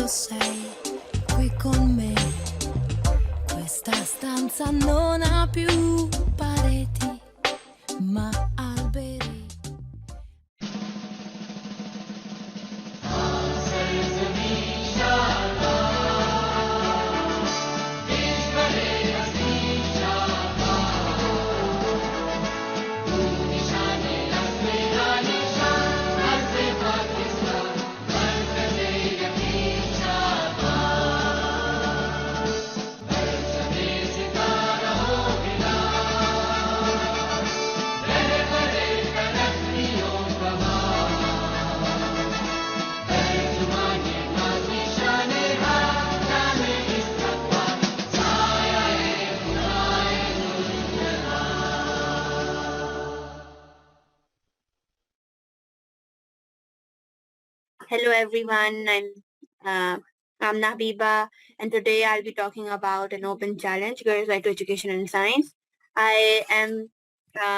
sei qui con me. Questa stanza non ha più pareti, ma alberi. Hello everyone, I'm uh, Amna Habiba, and today I'll be talking about an open challenge, Girls' Right to Education and Science. I am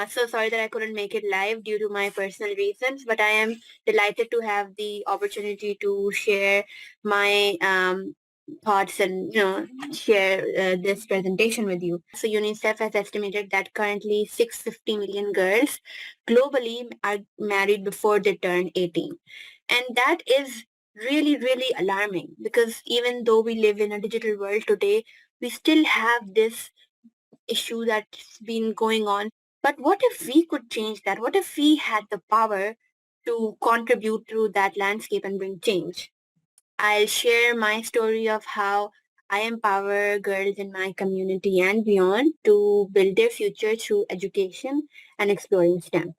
so sorry that I couldn't make it live due to my personal reasons, but I am delighted to have the opportunity to share my thoughts and share this presentation with you. So UNICEF has estimated that currently 650 million girls globally are married before they turn 18. And that is really, really alarming because even though we live in a digital world today, we still have this issue that's been going on. But what if we could change that? What if we had the power to contribute to that landscape and bring change? I'll share my story of how I empower girls in my community and beyond to build their future through education and exploring STEM.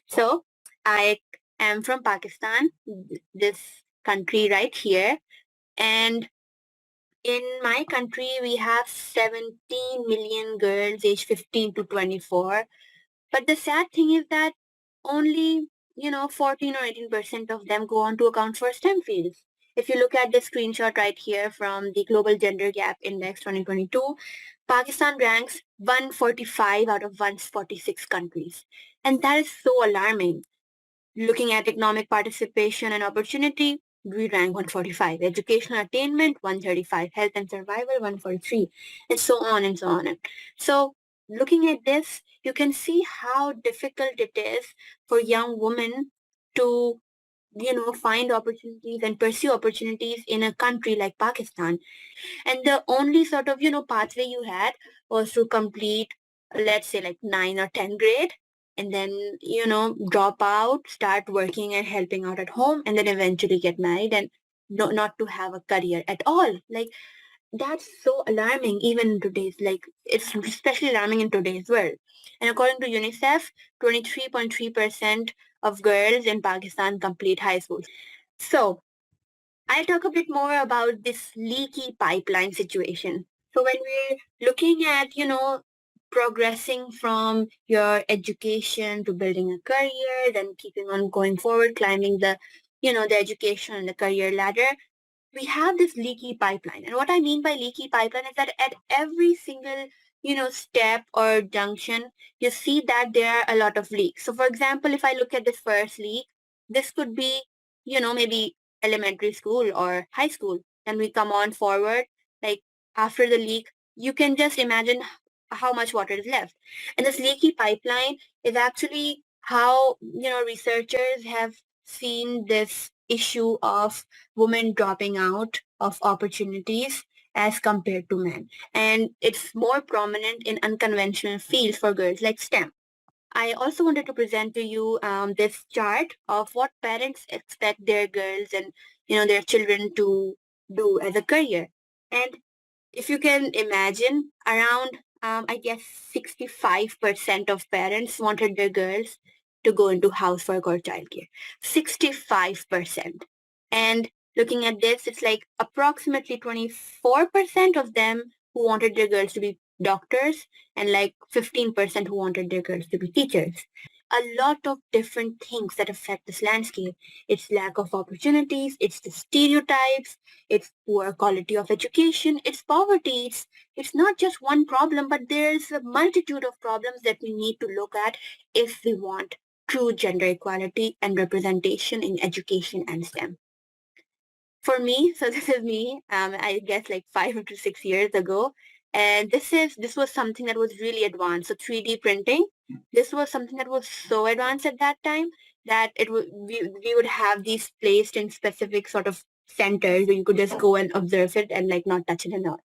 So, I am from Pakistan, this country right here, and in my country, we have 17 million girls aged 15 to 24. But the sad thing is that only, 14 or 18% of them go on to account for STEM fields. If you look at the screenshot right here from the Global Gender Gap Index 2022, Pakistan ranks 145 out of 146 countries. And that is so alarming. Looking at economic participation and opportunity, we rank 145. Educational attainment, 135. Health and survival, 143. And so on and so on. So looking at this, you can see how difficult it is for young women to, find opportunities and pursue opportunities in a country like Pakistan. And the only sort of, pathway you had was to complete, let's say like 9 or 10 grade, and then, drop out, start working and helping out at home, and then eventually get married and not to have a career at all. Like, that's so alarming even in today's, like, it's especially alarming in today's world. And according to UNICEF, 23.3% of girls in Pakistan complete high school. So, I'll talk a bit more about this leaky pipeline situation. So when we're looking at, progressing from your education to building a career, then keeping on going forward, climbing the, the education and the career ladder, we have this leaky pipeline. And what I mean by leaky pipeline is that at every single, step or junction, you see that there are a lot of leaks. So for example, if I look at this first leak, this could be, maybe elementary school or high school. And we come on forward, like after the leak, you can just imagine how much water is left. And this leaky pipeline is actually how, researchers have seen this issue of women dropping out of opportunities as compared to men. And it's more prominent in unconventional fields for girls like STEM. I also wanted to present to you this chart of what parents expect their girls and their children to do as a career. And if you can imagine, around I guess 65% of parents wanted their girls to go into housework or childcare. 65%. And looking at this, it's like approximately 24% of them who wanted their girls to be doctors and like 15% who wanted their girls to be teachers. A lot of different things that affect this landscape. It's lack of opportunities, it's the stereotypes, it's poor quality of education, it's poverty. It's not just one problem, but there's a multitude of problems that we need to look at if we want true gender equality and representation in education and STEM. For me, so this is me, I guess like 5 to 6 years ago. And this was something that was really advanced. So 3D printing, this was something that was so advanced at that time that we would have these placed in specific sort of centers where you could just go and observe it and like not touch it and all.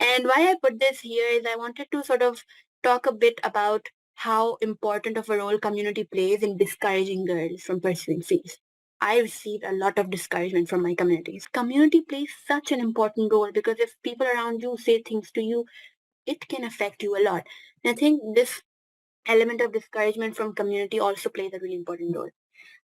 And why I put this here is I wanted to sort of talk a bit about how important of a role community plays in discouraging girls from pursuing fields. I received a lot of discouragement from my communities. Community plays such an important role because if people around you say things to you, it can affect you a lot. And I think this element of discouragement from community also plays a really important role.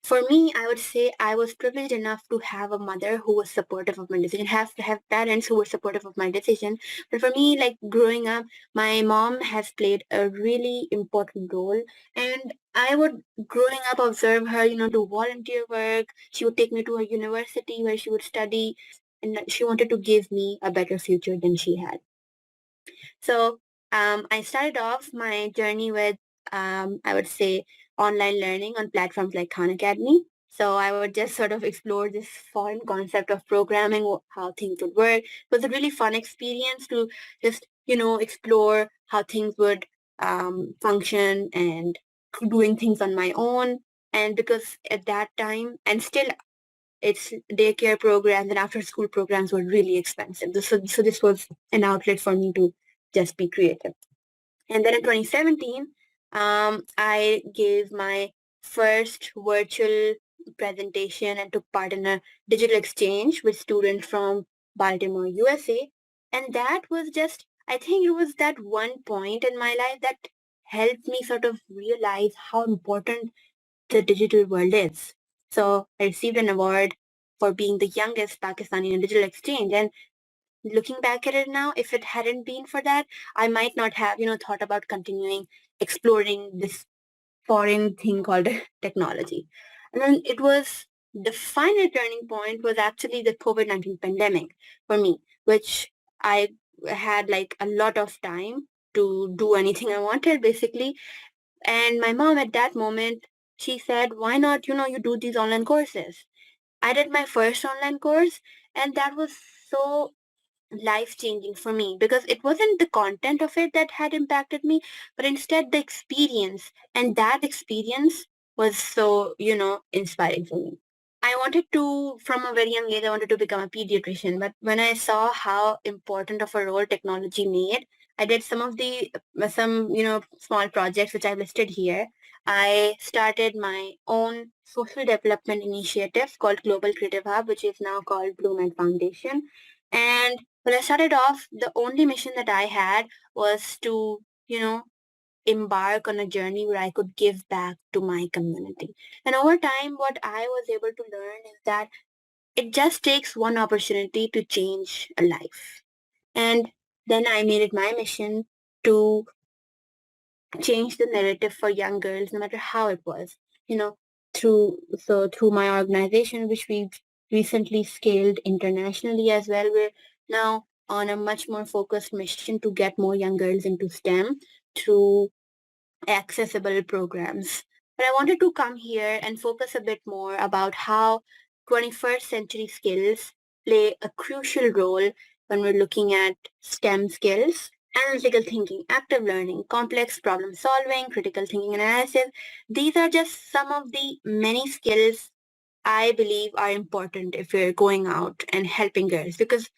For me, I would say I was privileged enough to have a mother who was supportive of my decision, have to have parents who were supportive of my decision. But for me, like growing up, my mom has played a really important role. And I would, growing up, observe her, do volunteer work. She would take me to a university where she would study, and she wanted to give me a better future than she had. So I started off my journey with, I would say, online learning on platforms like Khan Academy. So I would just sort of explore this foreign concept of programming, how things would work. It was a really fun experience to just, explore how things would function and doing things on my own. And because at that time, and still its daycare programs and after school programs were really expensive. So this was an outlet for me to just be creative. And then in 2017, I gave my first virtual presentation and took part in a digital exchange with students from Baltimore, USA. And that was just, I think it was that one point in my life that helped me sort of realize how important the digital world is. So I received an award for being the youngest Pakistani in a digital exchange. And looking back at it now, if it hadn't been for that, I might not have, thought about continuing exploring this foreign thing called technology. And then it was the final turning point was actually the COVID-19 pandemic for me, which I had like a lot of time to do anything I wanted basically. And my mom at that moment, she said, why not, you do these online courses? I did my first online course, and that was so life changing for me because it wasn't the content of it that had impacted me, but instead the experience. And that experience was so, inspiring for me. I wanted to, from a very young age, I wanted to become a pediatrician. But when I saw how important of a role technology made, I did some, small projects which I listed here. I started my own social development initiative called Global Creative Hub, which is now called Bloom Foundation. And when I started off, the only mission that I had was to, embark on a journey where I could give back to my community. And over time, what I was able to learn is that it just takes one opportunity to change a life. And then I made it my mission to change the narrative for young girls, no matter how it was, you know, through my organization, which we've recently scaled internationally as well. We're now on a much more focused mission to get more young girls into STEM through accessible programs. But I wanted to come here and focus a bit more about how 21st century skills play a crucial role when we're looking at STEM skills. Analytical thinking, active learning, complex problem solving, critical thinking analysis. These are just some of the many skills I believe are important if we're going out and helping girls because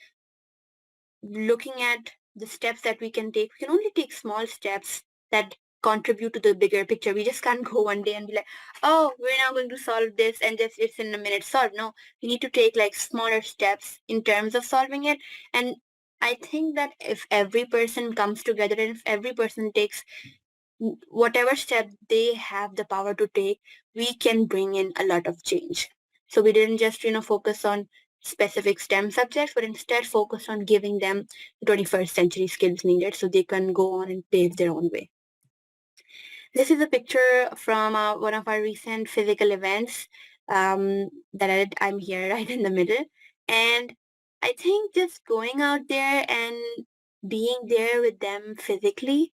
looking at the steps that we can take, we can only take small steps that contribute to the bigger picture. We just can't go one day and be like, oh, we're now going to solve this and just it's in a minute solved. No, we need to take like smaller steps in terms of solving it. And I think that if every person comes together and if every person takes whatever step they have the power to take, we can bring in a lot of change. So we didn't just, focus on specific STEM subjects, but instead focus on giving them the 21st century skills needed so they can go on and pave their own way. This is a picture from one of our recent physical events that I'm here right in the middle. And I think just going out there and being there with them physically,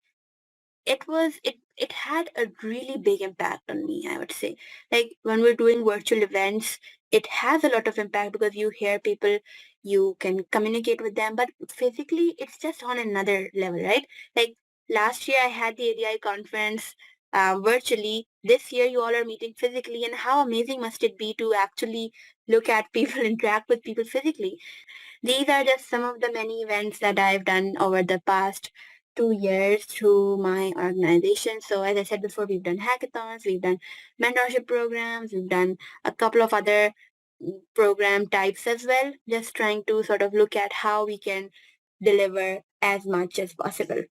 it had a really big impact on me, I would say. Like when we're doing virtual events, it has a lot of impact because you hear people, you can communicate with them, but physically it's just on another level, right? Like last year I had the ADI conference virtually. This year you all are meeting physically, and how amazing must it be to actually look at people, interact with people physically. These are just some of the many events that I've done over the past 2 years through my organization. So, as I said before, we've done hackathons, we've done mentorship programs, we've done a couple of other program types as well, just trying to sort of look at how we can deliver as much as possible.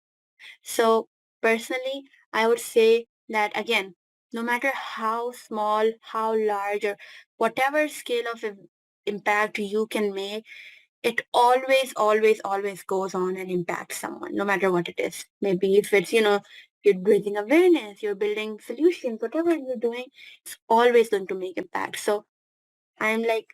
So, personally, I would say that again, no matter how small, how large, or whatever scale of impact you can make, it always, always, always goes on and impacts someone, no matter what it is. Maybe if it's, you're raising awareness, you're building solutions, whatever you're doing, it's always going to make impact. So I'm like,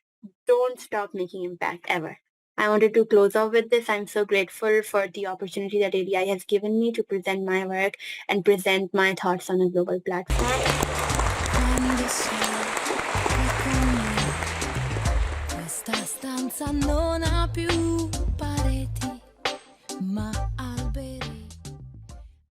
don't stop making impact ever. I wanted to close off with this. I'm so grateful for the opportunity that ADI has given me to present my work and present my thoughts on a global platform. Quando sei qui con me, questa stanza non ha più pareti, ma